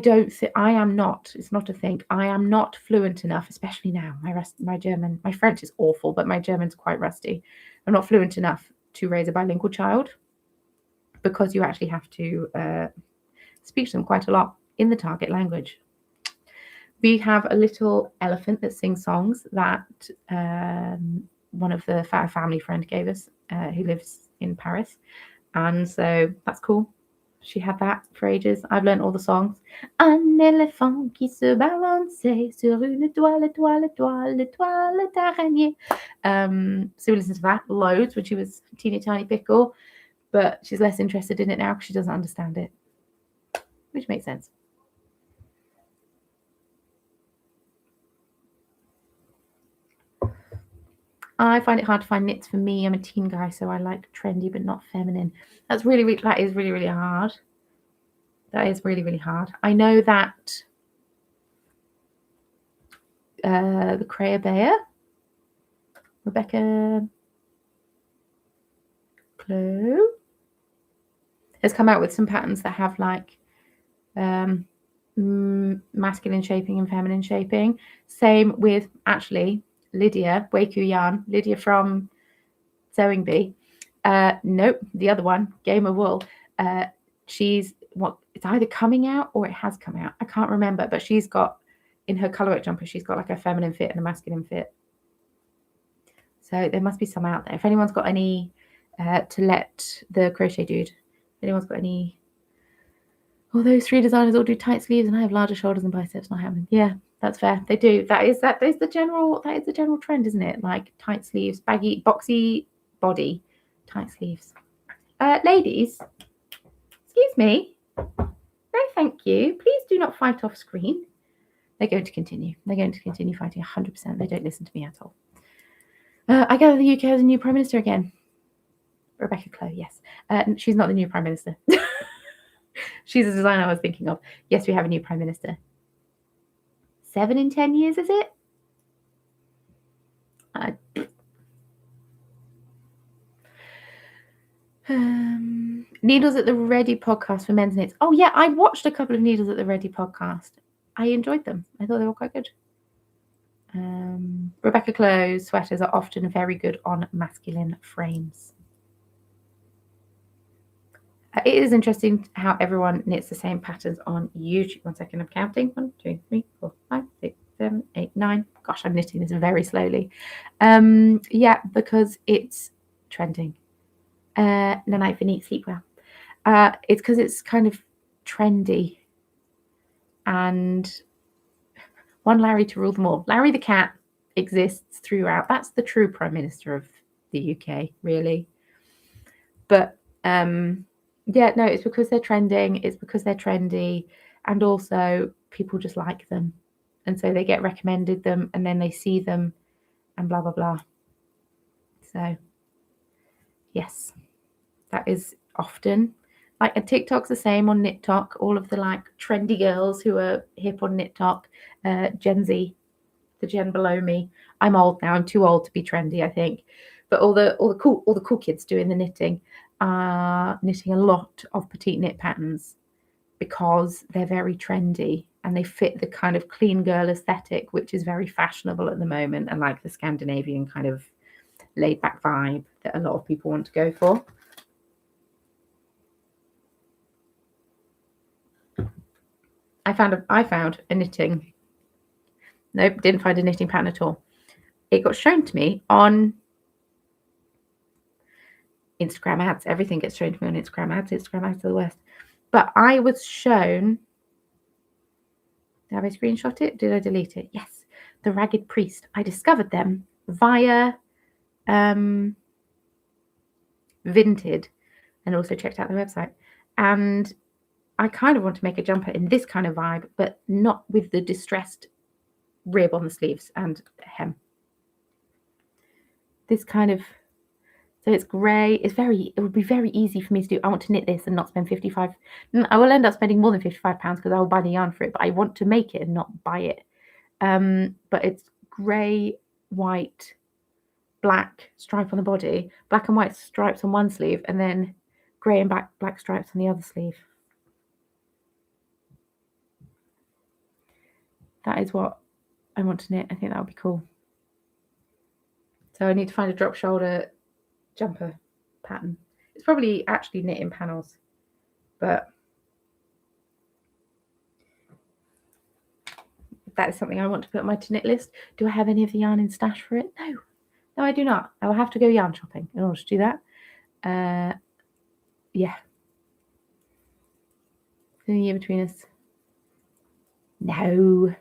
am not. It's not a thing. I am not fluent enough, especially now. My German, my French is awful, but my German's quite rusty. I'm not fluent enough to raise a bilingual child because you actually have to speak to them quite a lot in the target language. We have a little elephant that sings songs that one of the family friend gave us, who lives in Paris. And so that's cool. She had that for ages. I've learned all the songs. Un éléphant qui se balançait sur une toile d'araignée. So we listened to that loads when she was a teeny tiny pickle, but she's less interested in it now because she doesn't understand it, which makes sense. I find it hard to find knits for me. I'm a teen guy, so I like trendy but not feminine. That is really, really hard. That is really, really hard. I know that the Crea Bear, Rebecca Clow, has come out with some patterns that have like masculine shaping and feminine shaping. Same with actually Lydia Waku Yarn, Lydia from Sewing Bee. Nope, the other one, Game of Wool. She's it's either coming out or it has come out. I can't remember, but she's got in her colorwork jumper, she's got like a feminine fit and a masculine fit. So there must be some out there. If anyone's got any to let the crochet dude, if anyone's got any, all those 3 designers all do tight sleeves and I have larger shoulders and biceps, not happening. Yeah, that's fair. They do. That is the general trend, isn't it? Like tight sleeves, baggy, boxy body, tight sleeves. Ladies, excuse me. No, thank you. Please do not fight off screen. They're going to continue. They're going to continue fighting 100%. They don't listen to me at all. I gather the UK has a new Prime Minister again. Rebecca Clow, yes. She's not the new Prime Minister. She's a designer I was thinking of. Yes, we have a new Prime Minister. 7 in 10 years, is it? Needles at the Ready podcast for men's knits. Oh yeah, I watched a couple of Needles at the Ready podcast. I enjoyed them. I thought they were quite good. Rebecca Clow's sweaters are often very good on masculine frames. It is interesting how everyone knits the same patterns on YouTube. 1 second, I'm counting. 1, 2, 3, 4, 5, 6, 7, 8, 9. Gosh, I'm knitting this very slowly. Yeah, because it's trending. No night for neat, sleep well. It's because it's kind of trendy. And one Larry to rule them all. Larry the cat exists throughout. That's the true Prime Minister of the UK, really. But yeah, no, it's because they're trending. It's because they're trendy. And also people just like them. And so they get recommended them and then they see them and blah, blah, blah. So, yes, that is often Like, and TikTok's the same on KnitTok. All of the like trendy girls who are hip on KnitTok, Gen Z, the gen below me. I'm old now. I'm too old to be trendy, I think. But all the cool kids doing the knitting are knitting a lot of petite knit patterns because they're very trendy and they fit the kind of clean girl aesthetic, which is very fashionable at the moment, and like the Scandinavian kind of laid back vibe that a lot of people want to go for. I found a knitting. Nope, didn't find a knitting pattern at all. It got shown to me on Instagram ads. Everything gets shown to me on Instagram ads. Instagram ads are the worst. But I was shown. Have I screenshot it? Did I delete it? Yes. The Ragged Priest. I discovered them via Vinted and also checked out their website. And I kind of want to make a jumper in this kind of vibe, but not with the distressed rib on the sleeves and hem. This kind of, so it's grey. It would be very easy for me to do. I want to knit this and not spend 55. I will end up spending more than £55 because I will buy the yarn for it, but I want to make it and not buy it. But it's grey, white, black stripe on the body, black and white stripes on one sleeve, and then grey and black stripes on the other sleeve. That is what I want to knit. I think that would be cool. So I need to find a drop shoulder jumper pattern. It's probably actually knit in panels, but that is something I want to put on my to knit list. Do I have any of the yarn in stash for it? No, I do not. I will have to go yarn shopping in order to do that. Yeah. The year between us. No,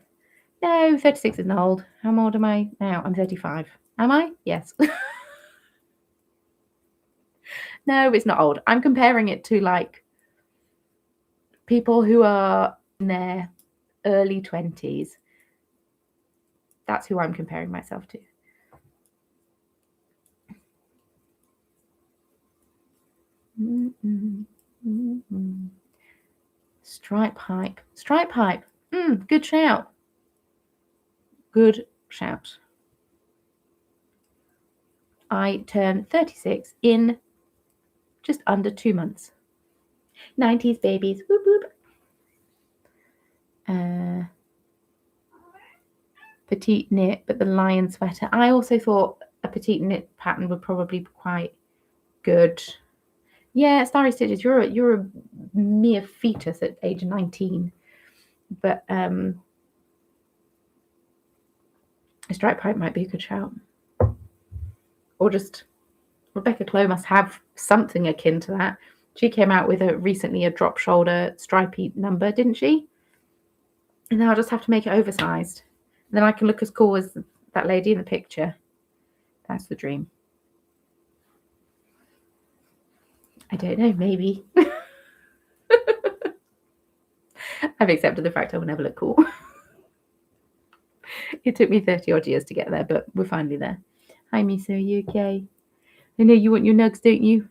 36 isn't old. How old am I now? I'm 35. Am I? Yes. No, it's not old. I'm comparing it to like people who are in their early 20s. That's who I'm comparing myself to. Stripe hype. Good shout. Good shout. I turn 36 in just under 2 months. 90s babies. Whoop whoop. Petite knit, but the lion sweater. I also thought a petite knit pattern would probably be quite good. Yeah, Starry Stitches, you're a mere fetus at age 19. But a stripe pipe might be a good shout. Or just Rebecca Clow must have something akin to that. She came out with recently a drop shoulder stripey number, didn't she? And then I'll just have to make it oversized. And then I can look as cool as that lady in the picture. That's the dream. I don't know, maybe. I've accepted the fact I will never look cool. It took me 30 odd years to get there, but we're finally there. Hi, Misa, are you okay? I know you want your nugs, don't you?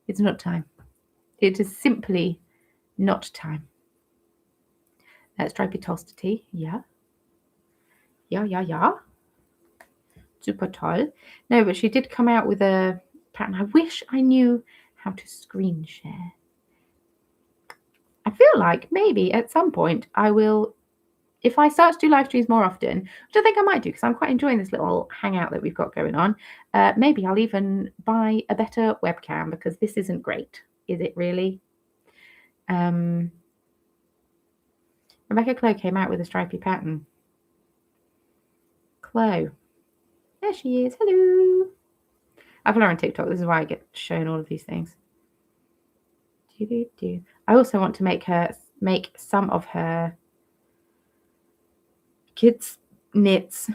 It's not time. It is simply not time. Stripey toaster tea. Yeah. Super toll. No, but she did come out with a pattern. I wish I knew how to screen share. I feel like maybe at some point I will, if I start to do live streams more often, which I think I might do because I'm quite enjoying this little hangout that we've got going on, maybe I'll even buy a better webcam because this isn't great. Is it really? Rebecca Clow came out with a stripy pattern. Clow. There she is. Hello. I follow her on TikTok. This is why I get shown all of these things. I also want to make some of her kids' knits,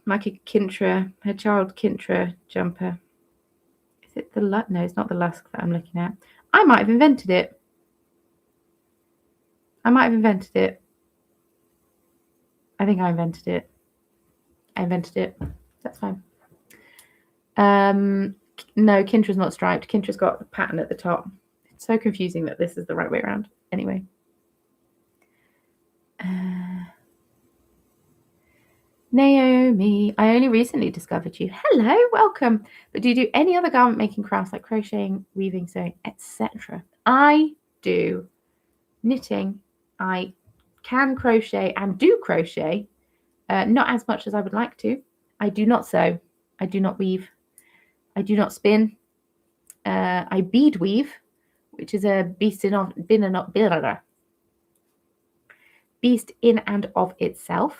like a Kintra, her child Kintra jumper. Is it the Lusk? No, it's not the Lusk that I'm looking at. I might have invented it. I think I invented it. That's fine. No, Kintra's not striped. Kintra's got a pattern at the top. So confusing that this is the right way around. Anyway. Naomi, I only recently discovered you. Hello, welcome. But do you do any other garment making crafts like crocheting, weaving, sewing, etc.? I do knitting. I can crochet and do crochet, not as much as I would like to. I do not sew. I do not weave. I do not spin. I bead weave, which is a beast in and of itself.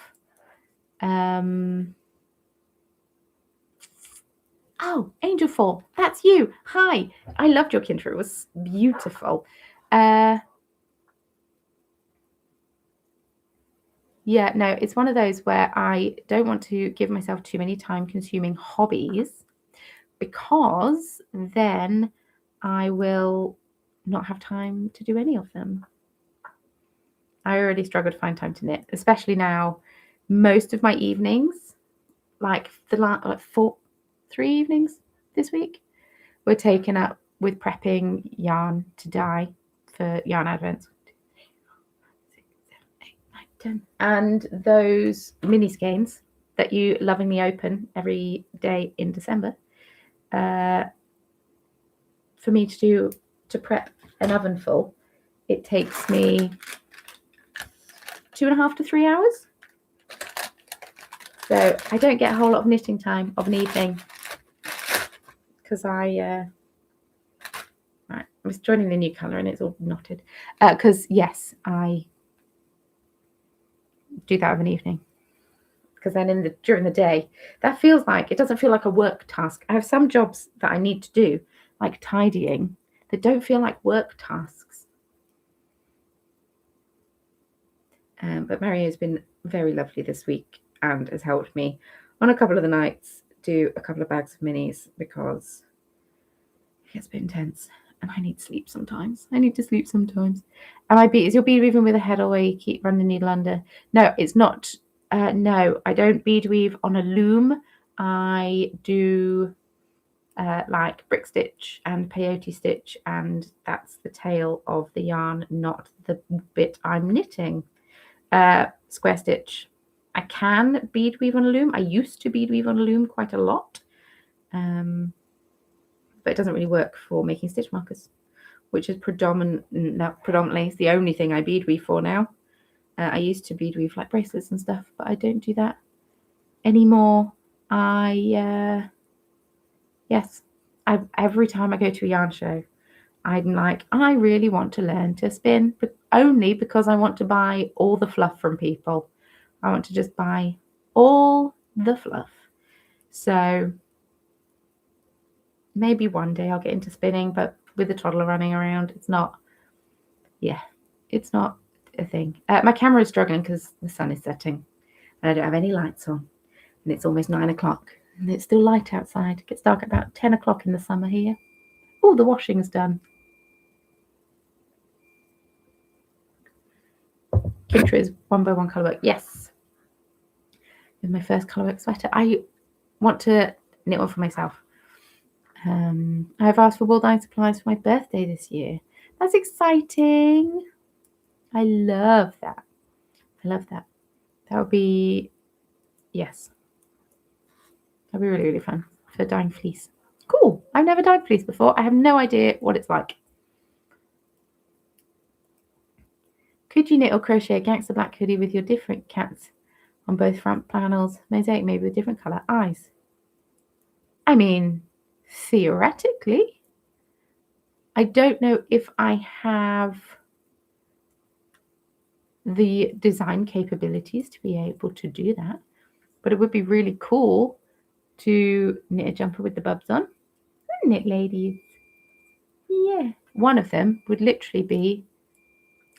Oh, Angelfall, that's you. Hi. I loved your intro. It was beautiful. Yeah, no, it's one of those where I don't want to give myself too many time-consuming hobbies because then I will not have time to do any of them. I already struggle to find time to knit, especially now. Most of my evenings, like the last 3 evenings this week, were taken up with prepping yarn to dye for yarn advents. 6, 7, 8, 9, 10. And those mini skeins that you lovingly open every day in December, for me to prep an oven full, it takes me 2.5 to 3 hours. So I don't get a whole lot of knitting time of an evening because I'm just joining the new colour and it's all knotted. Because yes, I do that of an evening. Because then during the day, that feels like, it doesn't feel like a work task. I have some jobs that I need to do, like tidying, that don't feel like work tasks. But Mario has been very lovely this week and has helped me on a couple of the nights do a couple of bags of minis because it gets a bit intense and I need sleep sometimes. I need to sleep sometimes. And is your bead weaving with a heddle where you keep running the needle under? No, it's not. No, I don't bead weave on a loom. I do like brick stitch and peyote stitch, and that's the tail of the yarn, not the bit I'm knitting. Square stitch. I can bead weave on a loom. I used to bead weave on a loom quite a lot, but it doesn't really work for making stitch markers, which is predominantly it's the only thing I bead weave for now. I used to bead weave like bracelets and stuff, but I don't do that anymore. Every time I go to a yarn show, I'm like, I really want to learn to spin, but only because I want to buy all the fluff from people. I want to just buy all the fluff. So maybe one day I'll get into spinning, but with the toddler running around, it's not a thing. My camera is struggling because the sun is setting and I don't have any lights on, and it's almost 9 o'clock and it's still light outside. It gets dark at about 10 o'clock in the summer here. Oh, the washing's done. Kintra is 1x1 colourwork. Yes. With my first colourwork sweater. I want to knit one for myself. I've asked for wool dyeing supplies for my birthday this year. That's exciting. I love that. That would be, yes. That'd be really, really fun for dyeing fleece. Cool. I've never dyed fleece before. I have no idea what it's like. Could you knit or crochet a gangster black hoodie with your different cats on both front panels? Mosaic maybe with different colour eyes. I mean, theoretically. I don't know if I have the design capabilities to be able to do that, but it would be really cool to knit a jumper with the bubs on. Wouldn't it, ladies? Yeah. One of them would literally be,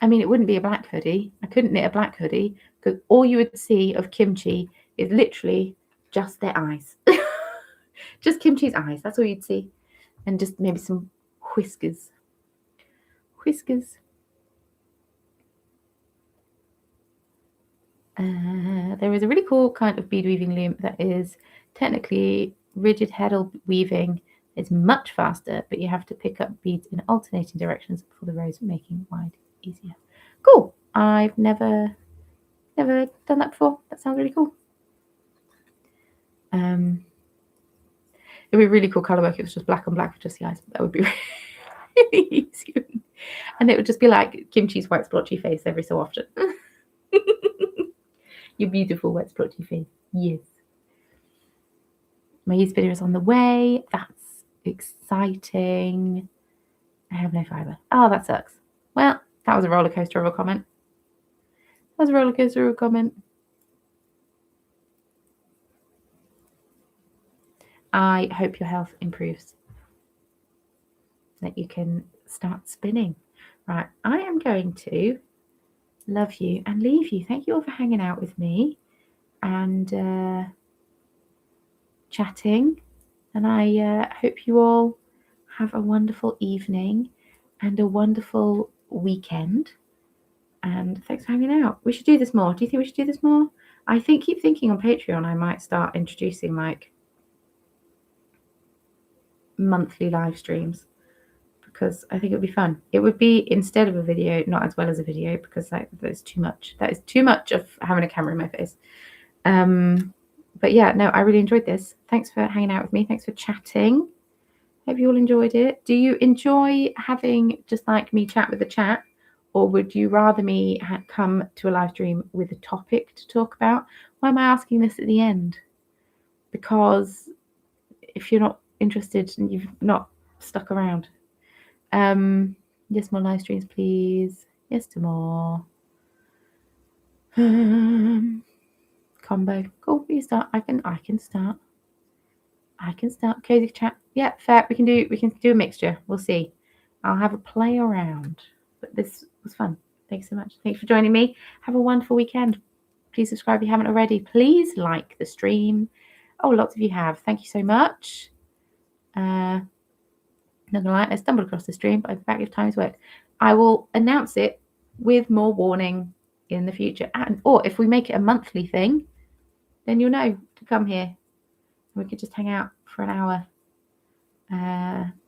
I mean, it wouldn't be a black hoodie. I couldn't knit a black hoodie because all you would see of Kimchi is literally just their eyes. Just Kimchi's eyes. That's all you'd see. And just maybe some whiskers. There is a really cool kind of bead weaving loom that is technically rigid heddle weaving, It's much faster, but you have to pick up beads in alternating directions for the rows, making wide easier. Cool. I've never done that before. That sounds really cool. It'd be really cool color work. It was just black on black with just the eyes. That would be really easy. And it would just be like Kimchi's white splotchy face every so often. Your beautiful white splotchy face. Yes. My yeast video is on the way. That's exciting. I have no fiber. Oh, that sucks. Well, that was a roller coaster of a comment. That was a roller coaster of a comment. I hope your health improves, that you can start spinning. Right, I am going to love you and leave you. Thank you all for hanging out with me and chatting. And I hope you all have a wonderful evening and a wonderful weekend. And thanks for hanging out. We should do this more. Do you think we should do this more? I keep thinking on Patreon I might start introducing like monthly live streams, because I think it would be fun. It would be instead of a video, not as well as a video, because that's too much. That is too much of having a camera in my face. But yeah, no, I really enjoyed this. Thanks for hanging out with me. Thanks for chatting. Hope you all enjoyed it. Do you enjoy having just like me chat with the chat, or would you rather me come to a live stream with a topic to talk about? Why am I asking this at the end? Because if you're not interested and you've not stuck around, yes, more live streams, please. Yes to more. Combo. Cool. You start. I can start. Cozy chat. Yeah, fair. We can do a mixture. We'll see. I'll have a play around. But this was fun. Thanks so much. Thanks for joining me. Have a wonderful weekend. Please subscribe if you haven't already. Please like the stream. Oh, lots of you have. Thank you so much. Not gonna lie, I stumbled across the stream, but I've back if time's work. I will announce it with more warning in the future. Or if we make it a monthly thing, then you'll know to come here. We could just hang out for an hour.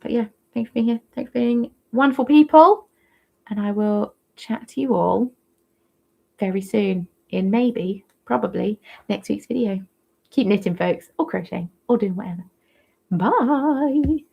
But yeah, thanks for being here. Thanks for being wonderful people. And I will chat to you all very soon in probably next week's video. Keep knitting, folks, or crocheting, or doing whatever. Bye.